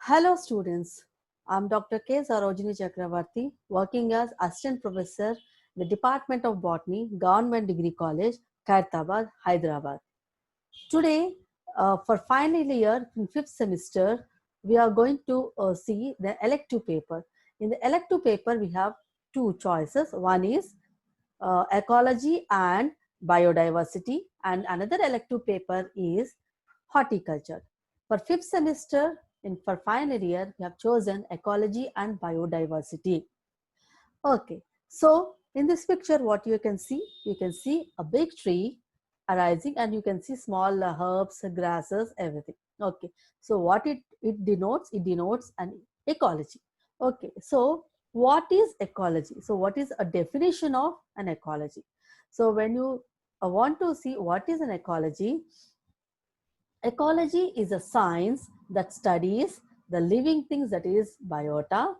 Hello students, I'm Dr. K. Sarojini Chakravarti, working as Assistant Professor in the Department of Botany, Government Degree College, Khairtabad, Hyderabad. Today, for final year in 5th semester, we are going to see the elective paper. In the elective paper, we have two choices. One is ecology and biodiversity, and another elective paper is horticulture. For 5th semester, for final year, we have chosen ecology and biodiversity. Okay, so in this picture, what you can see a big tree arising, and you can see small herbs, grasses, everything. Okay, so what it denotes? It denotes an ecology. Okay, so what is ecology? So what is a definition of an ecology? So when you want to see what is an ecology, ecology is a science that studies the living things, that is biota,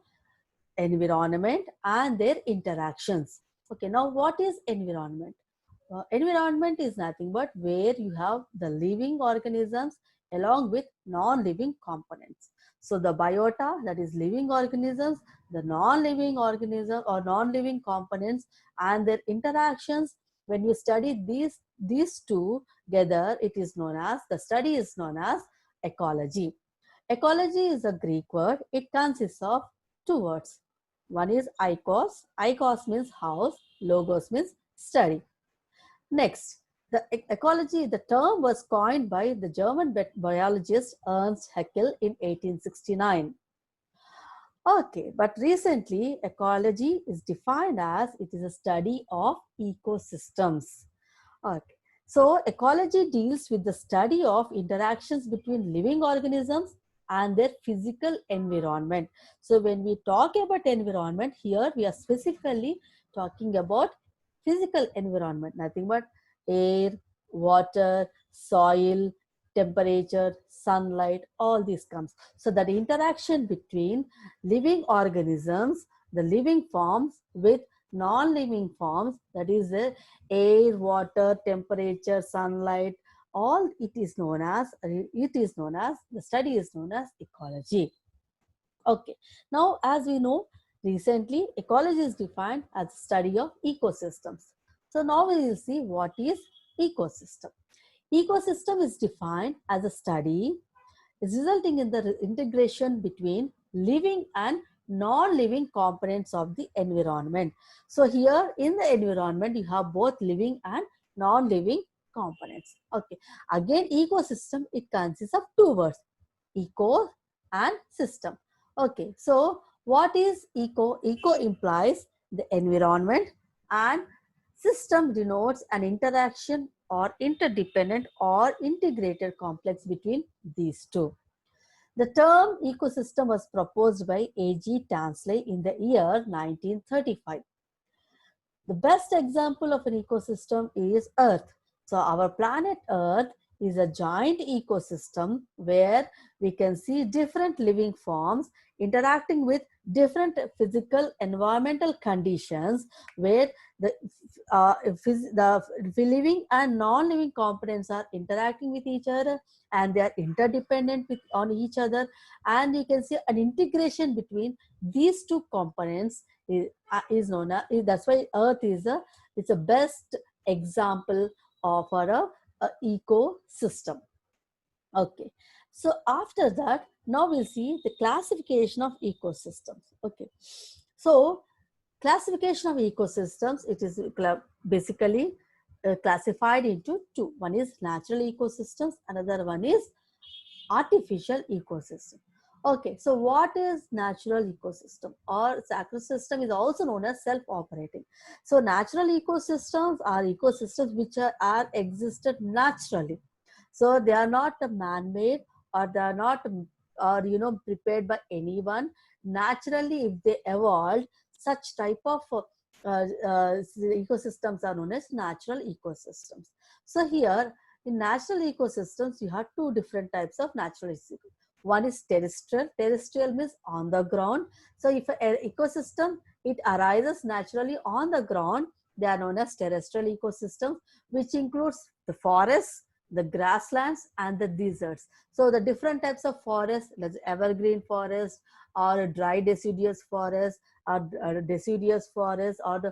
environment and their interactions. Okay, now what is environment? Environment is nothing but where you have the living organisms along with non-living components. So the biota, that is living organisms, the non-living organism or non-living components and their interactions. When you study these two together, it is known as, the study is known as ecology. Ecology is a Greek word. It consists of two words. One is eikos. Eikos means house. Logos means study. Next, the ecology, the term was coined by the German biologist Ernst Haeckel in 1869. Okay, but recently ecology is defined as it is a study of ecosystems. Okay, so ecology deals with the study of interactions between living organisms and their physical environment. So when we talk about environment, here we are specifically talking about physical environment, nothing but air, water, soil, temperature, sunlight, all these comes. So that interaction between living organisms, the living forms with non-living forms, that is the air, water, temperature, sunlight, all it is known as, the study is known as ecology. Okay, now as we know, recently ecology is defined as the study of ecosystems. So now we will see what is ecosystem. Ecosystem is defined as a study resulting in the integration between living and non-living components of the environment. So here in the environment, you have both living and non-living components. Okay, again ecosystem, it consists of two words, eco and system. Okay, so what is eco? Eco implies the environment, and system denotes an interaction or interdependent or integrated complex between these two. The term ecosystem was proposed by A.G. Tansley in the year 1935. The best example of an ecosystem is Earth. So our planet Earth is a giant ecosystem where we can see different living forms interacting with different physical environmental conditions, where the living and non-living components are interacting with each other, and they are interdependent on each other, and you can see an integration between these two components is known as, that's why Earth is it's a best example of a ecosystem. Okay, so after that, now we'll see the classification of ecosystems. Okay, so classification of ecosystems, it is basically classified into two. One is natural ecosystems, another one is artificial ecosystem. Okay, so what is natural ecosystem or sacred system is also known as self-operating. So natural ecosystems are ecosystems which are existed naturally. So they are not man-made, or they are not prepared by anyone. Naturally, if they evolved, such type of ecosystems are known as natural ecosystems. So here in natural ecosystems, you have two different types of natural ecosystems. One is terrestrial. Terrestrial means on the ground. So if an ecosystem, it arises naturally on the ground, they are known as terrestrial ecosystems, which includes the forests, the grasslands and the deserts. So the different types of forests, like evergreen forest or dry deciduous forest or deciduous forest or the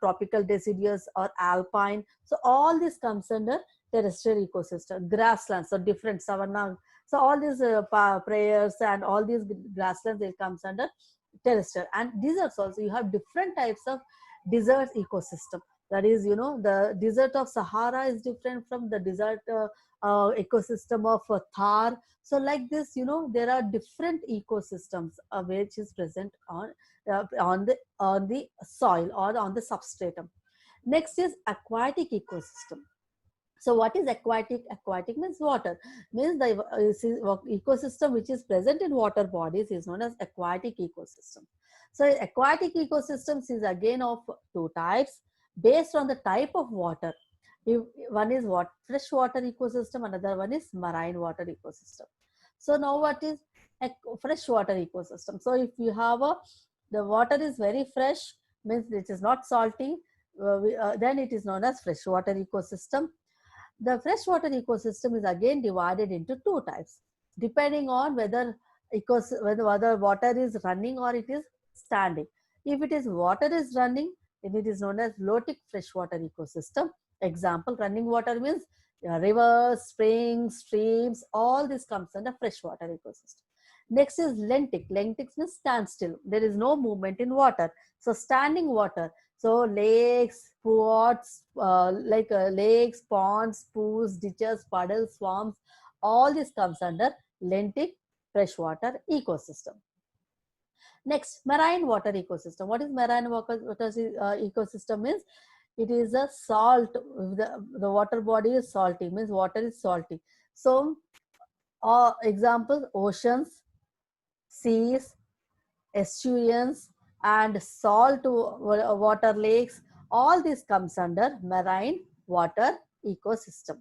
tropical deciduous or alpine. So all this comes under terrestrial ecosystem. Grasslands, so different savanna. So all these prayers and all these grasslands, it comes under terrestrial. And deserts also, you have different types of desert ecosystem. That is, the desert of Sahara is different from the desert ecosystem of Thar. So like this, there are different ecosystems which is present on the soil or on the substratum. Next is aquatic ecosystem. So what is aquatic? Aquatic means water. Means the ecosystem which is present in water bodies is known as aquatic ecosystem. So aquatic ecosystems is again of two types based on the type of water. One is what freshwater ecosystem, another one is marine water ecosystem. So now what is a freshwater ecosystem? So if you have the water is very fresh, means it is not salty, then it is known as freshwater ecosystem. The freshwater ecosystem is again divided into two types, depending on whether water is running or it is standing. If it is water is running, then it is known as lotic freshwater ecosystem. Example, running water means rivers, springs, streams, all this comes under freshwater ecosystem. Next is lentic. Lentic means standstill. There is no movement in water. So standing water. So lakes, ponds, lakes, ponds, pools, ditches, puddles, swamps, all this comes under lentic freshwater ecosystem. Next, marine water ecosystem. What is marine water ecosystem means? It is a salt, the water body is salty, means water is salty. So examples, oceans, seas, estuaries and salt water lakes, all this comes under marine water ecosystem.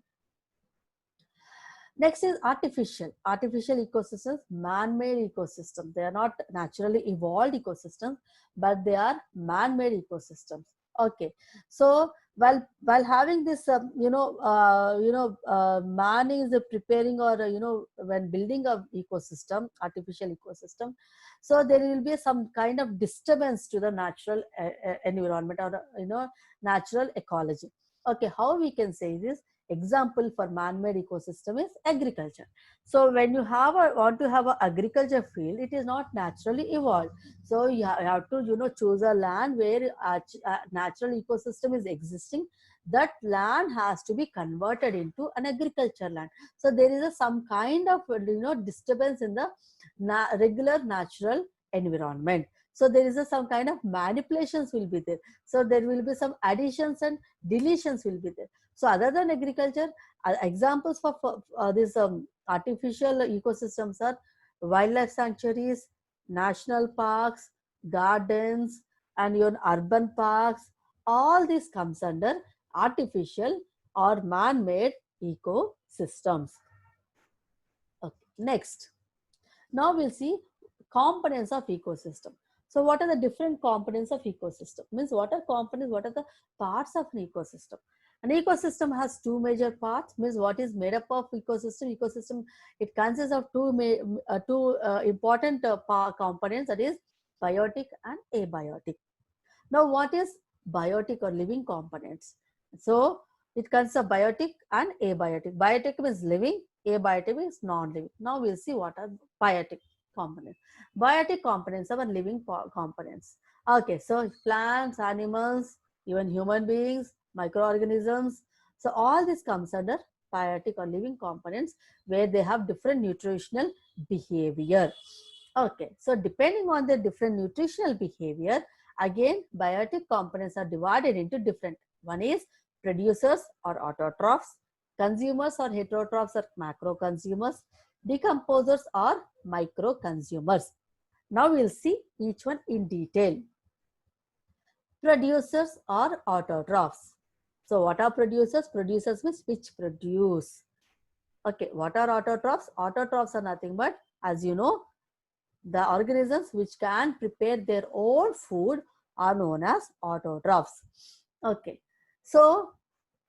Next is artificial. Artificial ecosystems, man-made ecosystems. They are not naturally evolved ecosystems, but they are man-made ecosystems. Okay, so while having this, man is preparing or when building a ecosystem, artificial ecosystem, so there will be some kind of disturbance to the natural environment or natural ecology. Okay, how we can say this? Example for man-made ecosystem is agriculture. So when you want to have an agriculture field, it is not naturally evolved. So you have to choose a land where natural ecosystem is existing. That land has to be converted into an agriculture land. So there is some kind of disturbance in the regular natural environment. So there is some kind of manipulations will be there. So there will be some additions and deletions will be there. So other than agriculture, examples for these artificial ecosystems are wildlife sanctuaries, national parks, gardens, and your urban parks. All this comes under artificial or man-made ecosystems. Okay. Next, now we'll see components of ecosystem. So what are the different components of ecosystem? Means what are components, what are the parts of an ecosystem? An ecosystem has two major parts. Means what is made up of ecosystem? Ecosystem, it consists of two important components, that is biotic and abiotic. Now what is biotic or living components? So it consists of biotic and abiotic. Biotic means living, abiotic means non-living. Now we'll see what are biotic components. Biotic components are living components. Okay, so plants, animals, even human beings, microorganisms. So all this comes under biotic or living components where they have different nutritional behavior. Okay, so depending on the different nutritional behavior, again biotic components are divided into different. One is producers or autotrophs, consumers or heterotrophs or macro consumers, decomposers or micro consumers. Now we'll see each one in detail. Producers or autotrophs. So what are producers? Producers means which produce. Okay, what are autotrophs? Autotrophs are nothing but, as you know, the organisms which can prepare their own food are known as autotrophs. Okay, so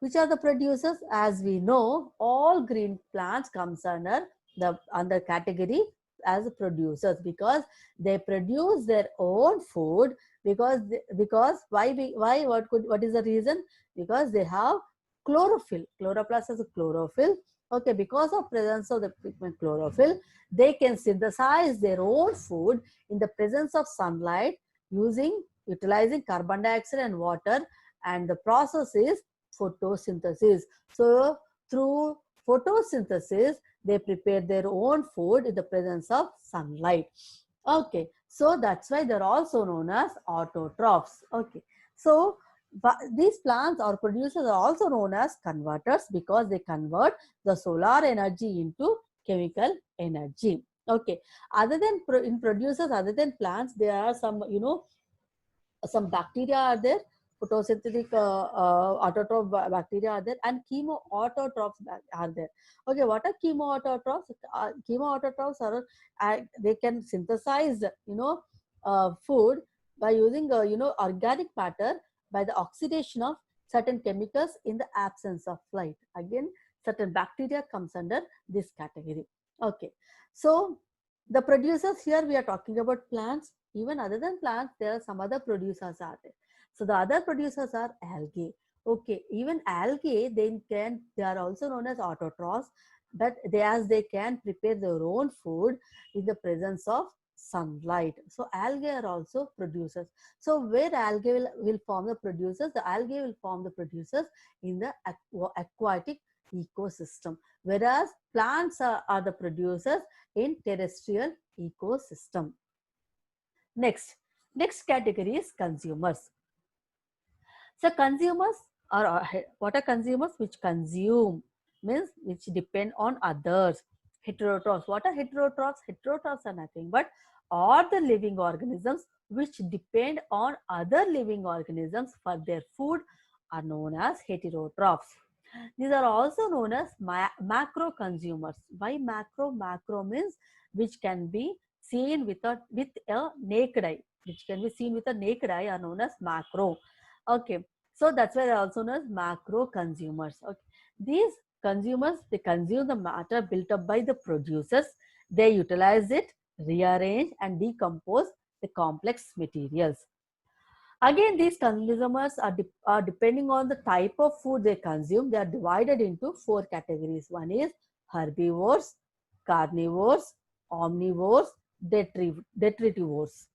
Which are the producers? As we know, all green plants comes under category as producers, because they produce their own food, because what is the reason? Because they have chlorophyll. Chloroplast has a chlorophyll. Okay, because of presence of the pigment chlorophyll, they can synthesize their own food in the presence of sunlight, utilizing carbon dioxide and water, and the process is photosynthesis. So through photosynthesis, they prepare their own food in the presence of sunlight. Okay, so that's why they're also known as autotrophs. Okay, so these plants or producers are also known as converters, because they convert the solar energy into chemical energy. Okay, other than in producers, other than plants, there are some, some bacteria are there, photosynthetic autotroph bacteria are there, and chemoautotrophs are there. Okay, what are chemoautotrophs? Chemoautotrophs are, they can synthesize, food by using, organic matter by the oxidation of certain chemicals in the absence of light. Again, certain bacteria comes under this category. Okay, so the producers here we are talking about plants. Even other than plants, there are some other producers are there. So the other producers are algae. Okay, even algae, they are also known as autotrophs, but they can prepare their own food in the presence of sunlight. So algae are also producers. So where algae will form the producers, the algae will form the producers in the aquatic ecosystem, whereas plants are the producers in terrestrial ecosystem. Next category is consumers. So consumers are, what are consumers? Which consume, means which depend on others. Heterotrophs. What are heterotrophs? Heterotrophs are nothing but all the living organisms which depend on other living organisms for their food are known as heterotrophs. These are also known as macro consumers. Why macro? Macro means which can be seen with a naked eye. Which can be seen with a naked eye are known as macro. Okay, so that's why they are also known as macro consumers. Okay, these consumers, they consume the matter built up by the producers. They utilize it, rearrange, and decompose the complex materials. Again, these consumers are depending on the type of food they consume. They are divided into 4 categories. One is herbivores, carnivores, omnivores, detritivores.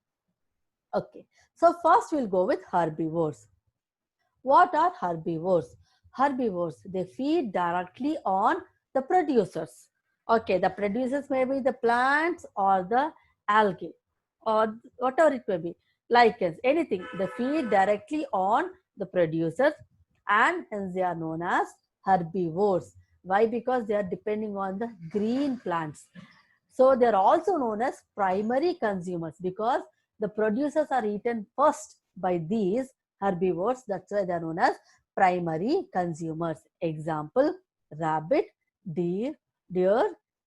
Okay, so first we'll go with herbivores. What are herbivores? Herbivores, they feed directly on the producers. Okay, the producers may be the plants or the algae or whatever it may be, lichens, anything. They feed directly on the producers, and hence they are known as herbivores. Why? Because they are depending on the green plants. So they are also known as primary consumers, because the producers are eaten first by these herbivores. That's why they are known as primary consumers. Example, rabbit, deer,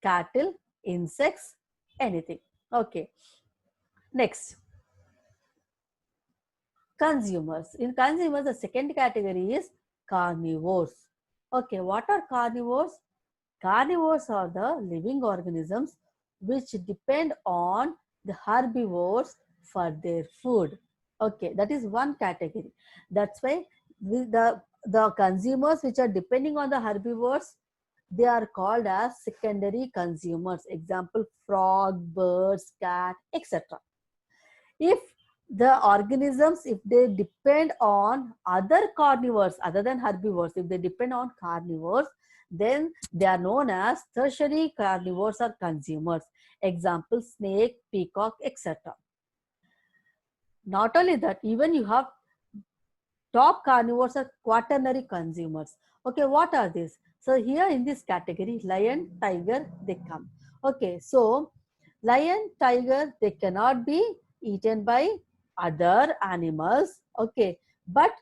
cattle, insects, anything. Okay. Next, consumers. In consumers, the second category is carnivores. Okay, what are carnivores? Carnivores are the living organisms which depend on the herbivores for their food. Okay, that is one category. That's why the consumers which are depending on the herbivores, they are called as secondary consumers. Example, frog, birds, cat, etc. If the organisms, if they depend on other carnivores other than herbivores, if they depend on carnivores, then they are known as tertiary carnivores or consumers. Example, snake, peacock, etc. Not only that, even you have top carnivores are quaternary consumers. Okay, what are these? So here in this category, lion, tiger, they come. Okay, so lion, tiger, they cannot be eaten by other animals. Okay, but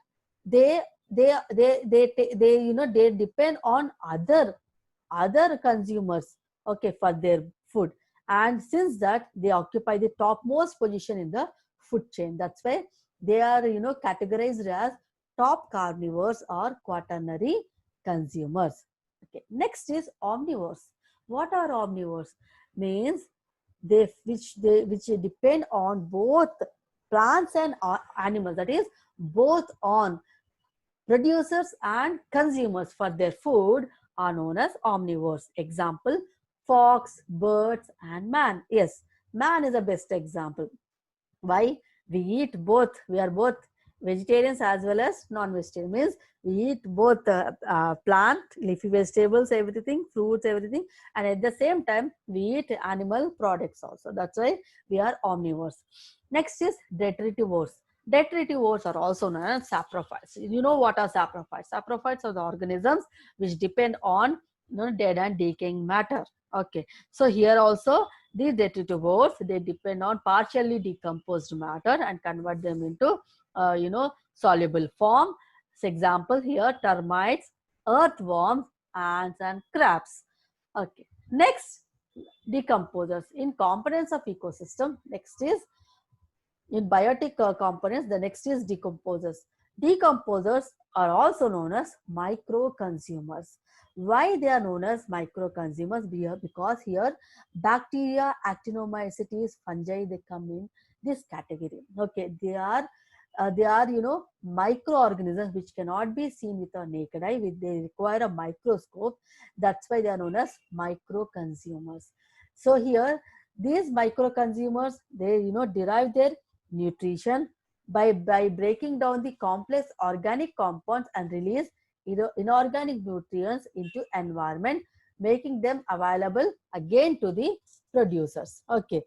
they they depend on other consumers. Okay, for their food, and since that they occupy the topmost position in the food chain. That's why they are categorized as top carnivores or quaternary consumers. Okay. Next is omnivores. What are omnivores? Means which depend on both plants and animals. That is, both on producers and consumers for their food are known as omnivores. Example, fox, birds, and man. Yes, man is the best example. Why? We eat both. We are both vegetarians as well as non-vegetarian. Means we eat both plant, leafy vegetables, everything, fruits, everything, and at the same time we eat animal products also. That's why we are omnivores. Next is detritivores. Detritivores are also known as saprophytes. You know what are saprophytes? Saprophytes are the organisms which depend on dead and decaying matter. Okay, so here also these detritivores, they depend on partially decomposed matter and convert them into soluble form. For example, here termites, earthworms, ants, and crabs. Okay, next, decomposers in components of ecosystem. Next is in biotic components. The next is decomposers. Decomposers are also known as micro consumers. Why they are known as micro consumers? Because here bacteria, actinomycetes, fungi, they come in this category. Okay, they are microorganisms which cannot be seen with a naked eye. They require a microscope. That's why they are known as micro consumers. So here these micro consumers, they derive their nutrition by breaking down the complex organic compounds and release inorganic nutrients into environment, making them available again to the producers. Okay,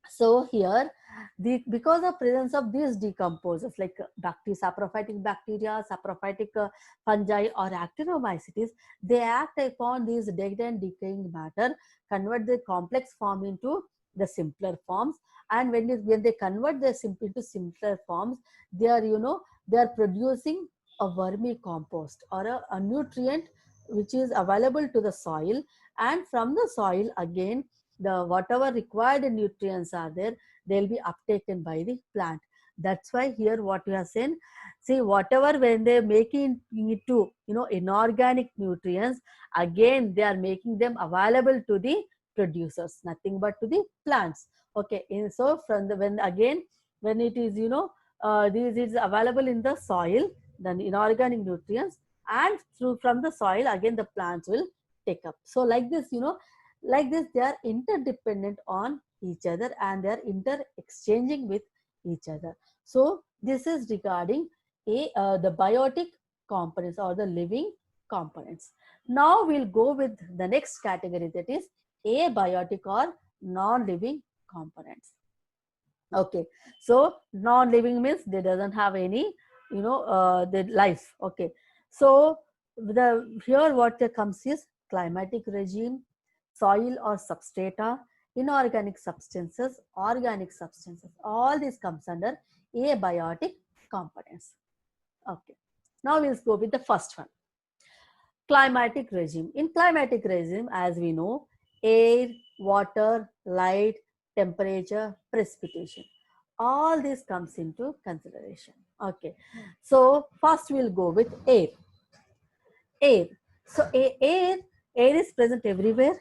so here because of presence of these decomposers like saprophytic bacteria, saprophytic fungi, or actinomycetes, they act upon these dead and decaying matter, convert the complex form into the simpler forms, and when they convert the into simpler forms, they are they are producing a vermicompost or a nutrient which is available to the soil, and from the soil again the whatever required nutrients are there, they'll be uptaken by the plant. That's why here what we are saying, see, whatever when they're making it to inorganic nutrients, again they are making them available to the producers, nothing but to the plants. Okay, so from the when it is this is available in the soil, then inorganic nutrients, and through from the soil again the plants will take up. So like this, like this, they are interdependent on each other and they are inter exchanging with each other. So this is regarding the biotic components or the living components. Now we'll go with the next category, that is abiotic or non-living components. Okay, so non-living means they doesn't have any the life. Okay, so here what comes is climatic regime, soil or substrata, inorganic substances, organic substances. All this comes under abiotic components. Okay, now we'll go with the first one, climatic regime. In climatic regime, as we know, air, water, light, temperature, precipitation, all this comes into consideration. Okay, so first we'll go with air. Air. So air is present everywhere.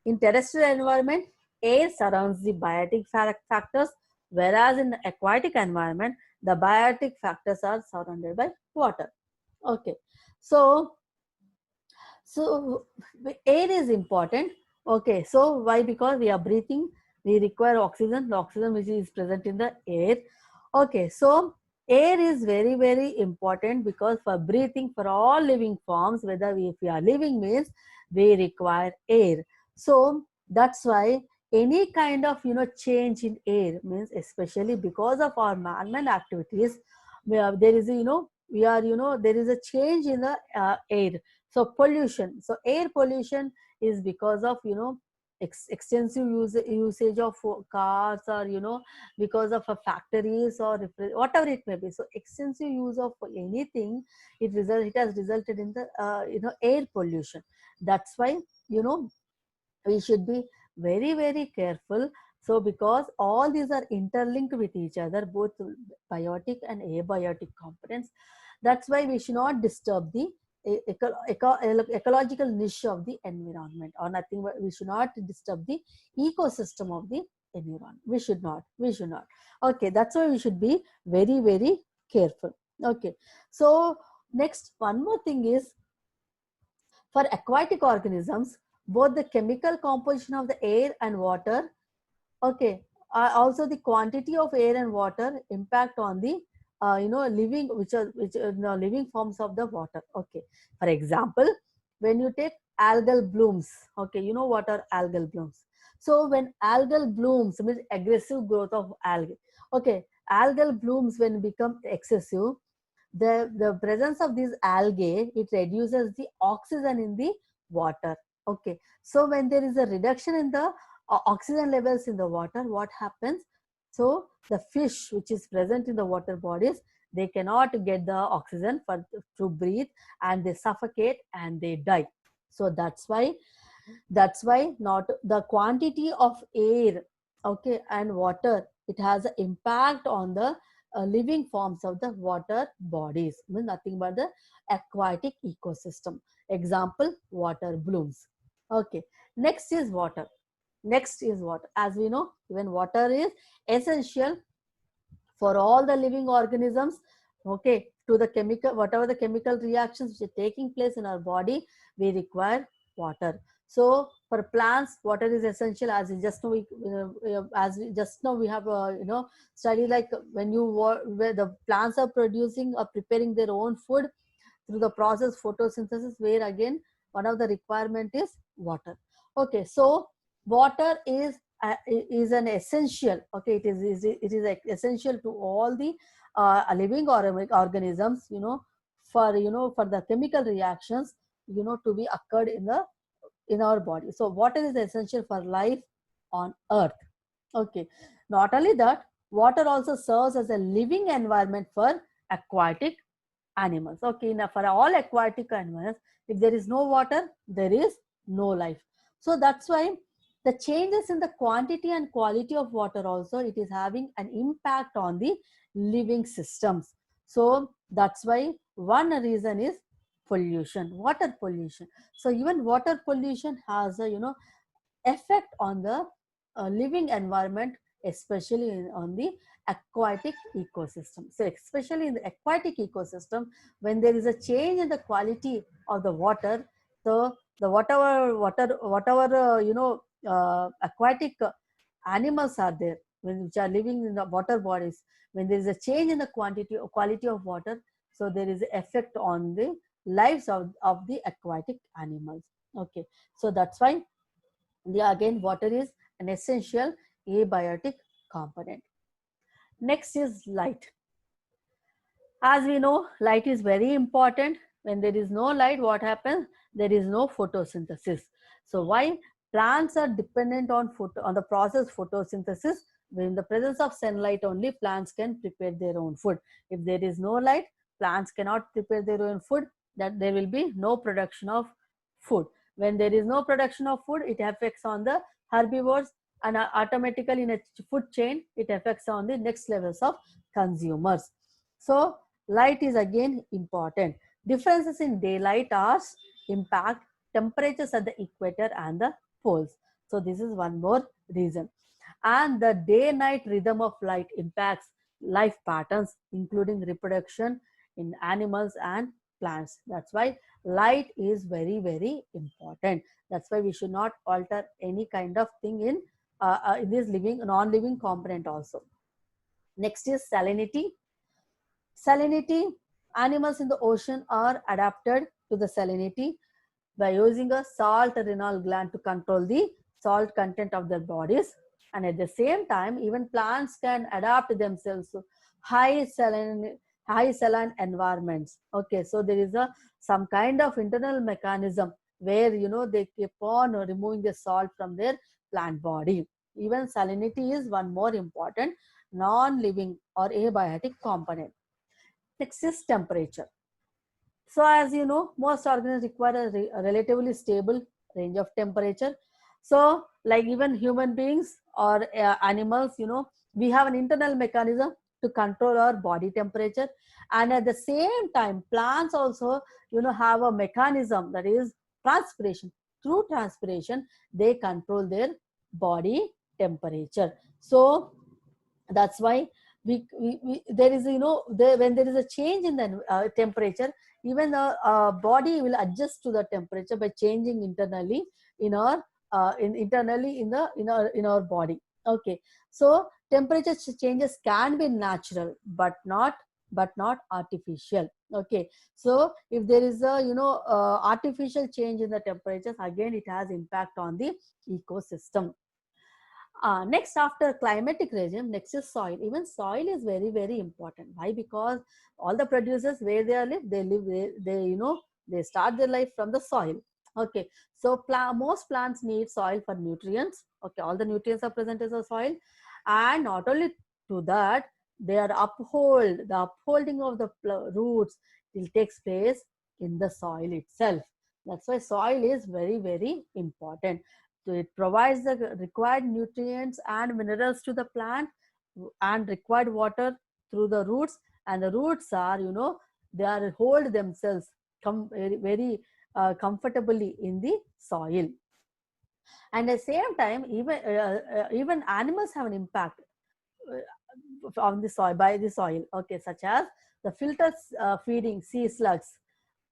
In terrestrial environment, air surrounds the biotic factors, whereas in the aquatic environment, the biotic factors are surrounded by water. Okay, so air is important. Okay, so why? Because we are breathing, we require oxygen, the oxygen which is present in the air. Okay, so air is very, very important because for breathing, for all living forms, whether if we are living means we require air. So that's why any kind of change in air means, especially because of our man-made activities, there is there is a change in the air. So pollution, so air pollution is because of extensive usage of cars, or because of factories, or whatever it may be. So extensive use of anything, it has resulted in the air pollution. That's why we should be very, very careful. So because all these are interlinked with each other, both biotic and abiotic components, That's why we should not disturb the ecological niche of the environment, or nothing, but we should not disturb the ecosystem of the environment. We should not. Okay, that's why we should be very, very careful. Okay, so next, one more thing is, for aquatic organisms, both the chemical composition of the air and water, okay, also the quantity of air and water impact on the living, living forms of the water. Okay, for example, when you take algal blooms, okay, you know what are algal blooms? So when algal blooms means aggressive growth of algae. Okay, algal blooms when become excessive, the presence of these algae, it reduces the oxygen in the water. Okay, so when there is a reduction in the oxygen levels in the water, what happens? So the fish which is present in the water bodies, they cannot get the oxygen for to breathe, and they suffocate and they die. So that's why not the quantity of air, okay, and water, it has an impact on the living forms of the water bodies, means nothing but the aquatic ecosystem. Example, water blooms. Okay, next is water. Next is water. As we know, even water is essential for all the living organisms. Okay, to the chemical, whatever the chemical reactions which are taking place in our body, we require water. So for plants, water is essential. As we just know, we have study, like when where the plants are producing or preparing their own food through the process photosynthesis, where again one of the requirement is water. Okay, so water is an essential. Okay, it is essential to all the living organisms, for the chemical reactions, to be occurred in our body. So water is essential for life on earth. Okay, not only that, water also serves as a living environment for aquatic animals. Okay, now for all aquatic animals, if there is no water, there is no life. So that's why the changes in the quantity and quality of water also, it is having an impact on the living systems. So that's why one reason is pollution, water pollution. So even water pollution has a effect on the living environment, especially on the aquatic ecosystem. So especially in the aquatic ecosystem, when there is a change in the quality of the water, so the whatever aquatic animals are there, which are living in the water bodies, when there is a change in the quality of water, so there is effect on the lives of the aquatic animals. Okay, so that's why again water is an essential abiotic component. Next is light. As we know, light is very important. When there is no light, what happens? There is no photosynthesis. So why? Plants are dependent on the process photosynthesis. In the presence of sunlight only, plants can prepare their own food. If there is no light, plants cannot prepare their own food, that there will be no production of food. When there is no production of food, it affects on the herbivores, and automatically in a food chain, it affects on the next levels of consumers. So light is again important. Differences in daylight hours impact temperatures at the equator and the poles. So this is one more reason. And the day-night rhythm of light impacts life patterns, including reproduction in animals and plants. That's why light is very, very important. That's why we should not alter any kind of thing in this living, non-living component also. Next is salinity. Salinity, animals in the ocean are adapted to the salinity by using a salt renal gland to control the salt content of their bodies. And at the same time, even plants can adapt themselves to high saline environments. Okay, so there is some kind of internal mechanism where they keep on removing the salt from their plant body. Even salinity is one more important non-living or abiotic component. Next is temperature. So as you know, most organisms require a relatively stable range of temperature. So like even human beings or animals, we have an internal mechanism to control our body temperature. And at the same time, plants also, have a mechanism, that is transpiration. Through transpiration, they control their body temperature. So that's why there is, when there is a change in the temperature, even the body will adjust to the temperature by changing internally in our internally in our body. Okay, so temperature changes can be natural, but not artificial. Okay, so if there is a artificial change in the temperatures, again it has impact on the ecosystem. Next, after climatic regime, next is soil. Even soil is very, very important. Why? Because all the producers, where they live, they start their life from the soil. Okay, so most plants need soil for nutrients. Okay, all the nutrients are present in the soil, and not only to that, they are the upholding of the roots will takes place in the soil itself. That's why soil is very, very important. So it provides the required nutrients and minerals to the plant and required water through the roots. And the roots are, they are hold themselves very, very comfortably in the soil. And at the same time, even animals have an impact on the soil, by the soil. Okay, such as the filter feeding sea slugs,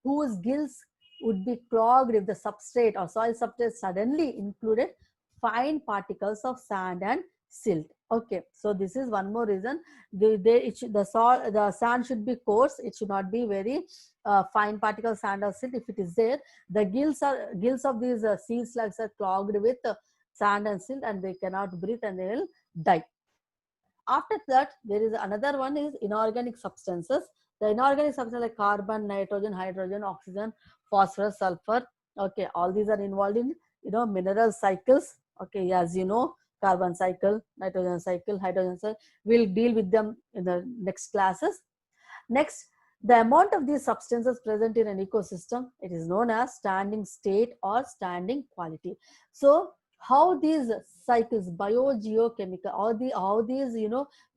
whose gills would be clogged if the substrate or soil substrate suddenly included fine particles of sand and silt. Okay, so this is one more reason. The sand should be coarse. It should not be very fine particle sand or silt. If it is there, the gills of these sea slugs are clogged with sand and silt, and they cannot breathe and they will die. After that, there is another one is inorganic substances. The inorganic substances like carbon, nitrogen, hydrogen, oxygen, phosphorus, sulfur. Okay, all these are involved in mineral cycles. Okay, as you know, carbon cycle, nitrogen cycle, hydrogen cycle. We'll deal with them in the next classes. Next, the amount of these substances present in an ecosystem, it is known as standing state or standing quality. So how these cycles, biogeochemical, how these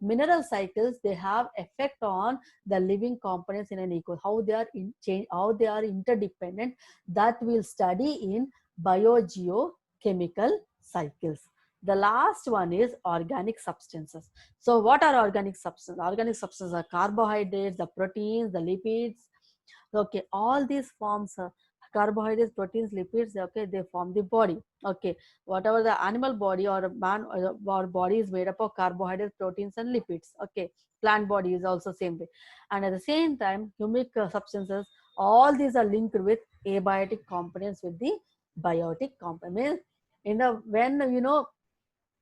mineral cycles, they have effect on the living components in an eco, how they are how they are interdependent, that we'll study in biogeochemical cycles. The last one is organic substances. So what are organic substances? Organic substances are carbohydrates, the proteins, the lipids. Okay, all these forms carbohydrates, proteins, lipids. Okay, they form the body. Okay, whatever the animal body or man or body is made up of carbohydrates, proteins, and lipids. Okay, plant body is also same way. And at the same time, humic substances. All these are linked with abiotic components with the biotic components. In the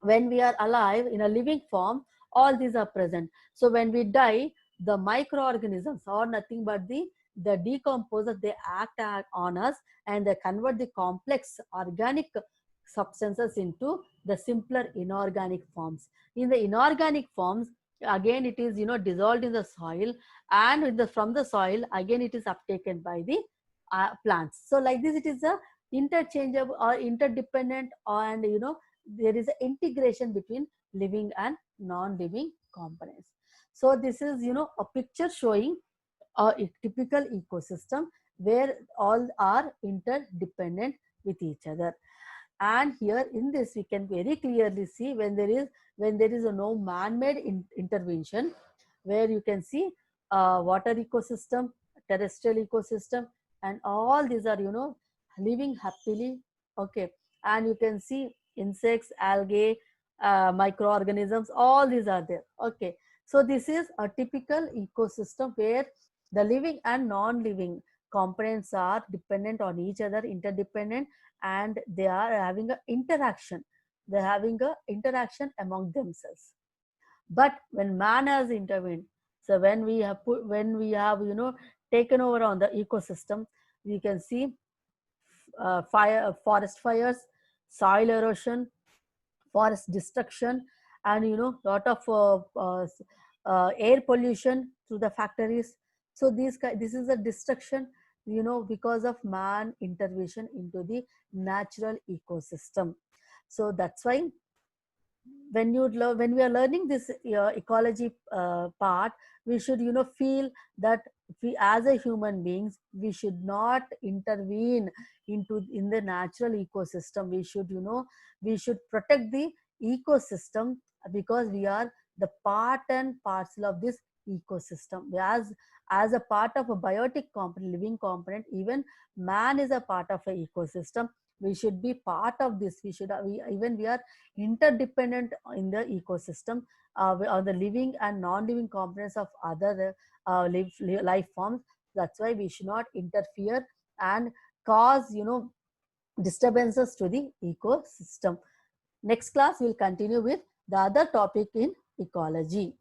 when we are alive in a living form, all these are present. So when we die, the microorganisms are nothing but the decomposers. They act on us, and they convert the complex organic substances into the simpler inorganic forms. In the inorganic forms, again it is dissolved in the soil, and from the soil again it is uptaken by the plants. So like this, it is a interchangeable or interdependent, and there is an integration between living and non-living components. So this is a picture showing a typical ecosystem where all are interdependent with each other. And here in this we can very clearly see when there is a no man-made intervention, where you can see water ecosystem, terrestrial ecosystem, and all these are living happily. Okay, and you can see insects, algae, microorganisms, all these are there. Okay, so this is a typical ecosystem where the living and non-living components are dependent on each other, interdependent, and they are having an interaction. They're having an interaction among themselves. But when man has intervened, so when we have taken over on the ecosystem, we can see forest fires, soil erosion, forest destruction, and lot of air pollution through the factories. So this is a destruction because of man intervention into the natural ecosystem. So that's why when we are learning this ecology part, we should feel that we as a human beings, we should not intervene in the natural ecosystem. We should we should protect the ecosystem, because we are the part and parcel of this ecosystem. As a part of a biotic component, living component, even man is a part of an ecosystem. We should be part of this. We are interdependent in the ecosystem, on the living and non-living components of other life forms. That's why we should not interfere and cause disturbances to the ecosystem. Next class we'll continue with the other topic in ecology.